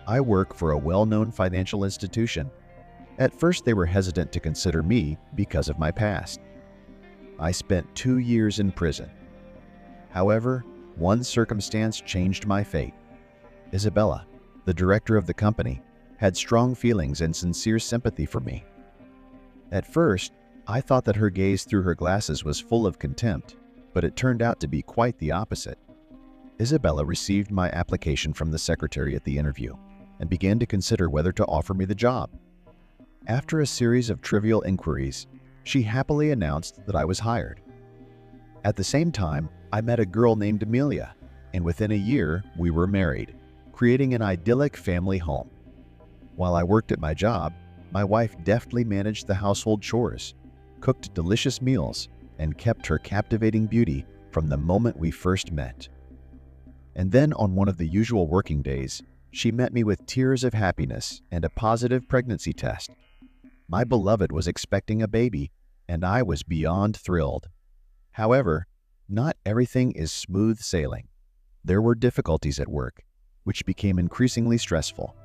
I work for a well-known financial institution. At first, they were hesitant to consider me because of my past. I spent 2 years in prison. However, one circumstance changed my fate. Isabella, the director of the company, had strong feelings and sincere sympathy for me. At first, I thought that her gaze through her glasses was full of contempt, but it turned out to be quite the opposite. Isabella received my application from the secretary at the interview and began to consider whether to offer me the job. After a series of trivial inquiries, she happily announced that I was hired. At the same time, I met a girl named Amelia, and within a year, we were married, creating an idyllic family home. While I worked at my job, my wife deftly managed the household chores, cooked delicious meals, and kept her captivating beauty from the moment we first met. And then on one of the usual working days, she met me with tears of happiness and a positive pregnancy test. My beloved was expecting a baby, and I was beyond thrilled. However, not everything is smooth sailing. There were difficulties at work, which became increasingly stressful.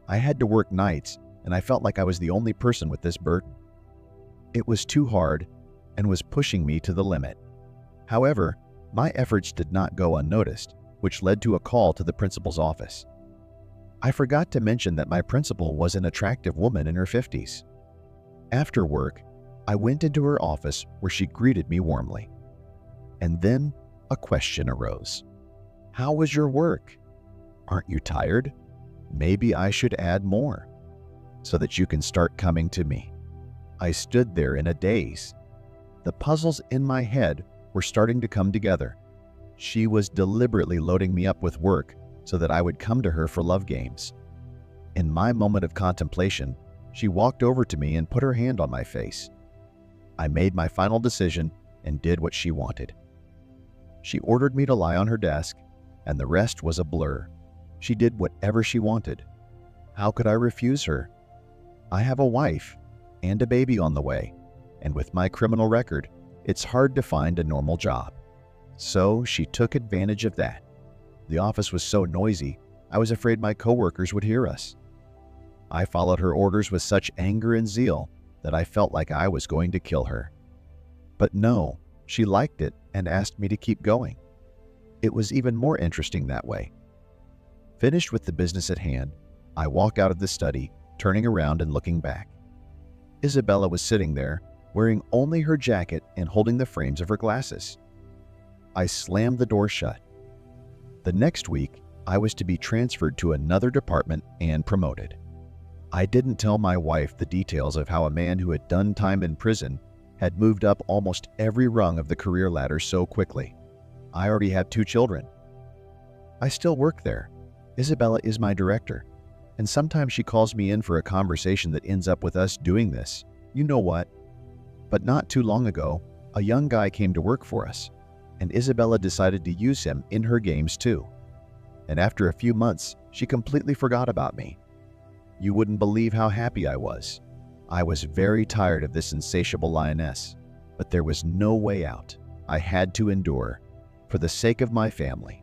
I had to work nights, and I felt like I was the only person with this burden. It was too hard and was pushing me to the limit. However, my efforts did not go unnoticed, which led to a call to the principal's office. I forgot to mention that my principal was an attractive woman in her 50s. After work, I went into her office where she greeted me warmly. And then a question arose. "How was your work? Aren't you tired? Maybe I should add more so that you can start coming to me." I stood there in a daze. The puzzles in my head were starting to come together. She was deliberately loading me up with work so that I would come to her for love games. In my moment of contemplation, she walked over to me and put her hand on my face. I made my final decision and did what she wanted. She ordered me to lie on her desk, and the rest was a blur. She did whatever she wanted. How could I refuse her? I have a wife and a baby on the way, and with my criminal record, it's hard to find a normal job. So she took advantage of that. The office was so noisy, I was afraid my coworkers would hear us. I followed her orders with such anger and zeal that I felt like I was going to kill her. But no, she liked it and asked me to keep going. It was even more interesting that way. Finished with the business at hand, I walked out of the study, turning around and looking back. Isabella was sitting there, wearing only her jacket and holding the frames of her glasses. I slammed the door shut. The next week, I was to be transferred to another department and promoted. I didn't tell my wife the details of how a man who had done time in prison had moved up almost every rung of the career ladder so quickly. I already have 2 children. I still work there. Isabella is my director, and sometimes she calls me in for a conversation that ends up with us doing this. You know what? But not too long ago, a young guy came to work for us, and Isabella decided to use him in her games too. And after a few months, she completely forgot about me. You wouldn't believe how happy I was. I was very tired of this insatiable lioness, but there was no way out. I had to endure, for the sake of my family.